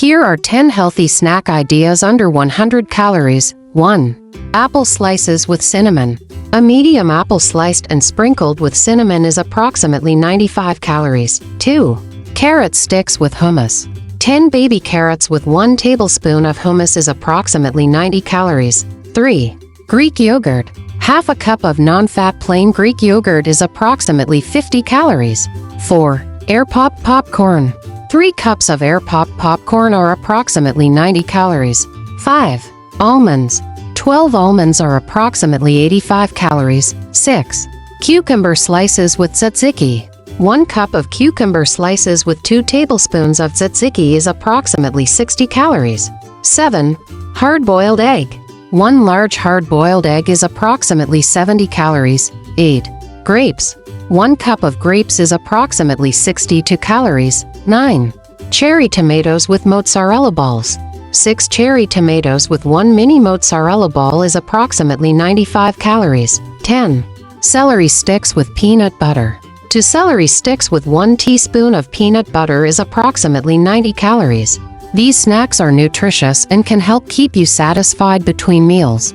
Here are 10 healthy snack ideas under 100 calories. 1. Apple slices with cinnamon. A medium apple sliced and sprinkled with cinnamon is approximately 95 calories. 2. Carrot sticks with hummus. 10 baby carrots with 1 tablespoon of hummus is approximately 90 calories. 3. Greek yogurt. Half a cup of non-fat plain Greek yogurt is approximately 50 calories. 4. Air pop popcorn. 3 cups of air pop popcorn are approximately 90 calories. 5. Almonds. 12 almonds are approximately 85 calories. 6. Cucumber slices with tzatziki. 1 cup of cucumber slices with 2 tablespoons of tzatziki is approximately 60 calories. 7. Hard-boiled egg. 1 large hard-boiled egg is approximately 70 calories. 8. Grapes. 1 cup of grapes is approximately 62 calories. 9. Cherry tomatoes with mozzarella balls. 6 cherry tomatoes with 1 mini mozzarella ball is approximately 95 calories. 10. Celery sticks with peanut butter. 2 celery sticks with 1 teaspoon of peanut butter is approximately 90 calories. These snacks are nutritious and can help keep you satisfied between meals.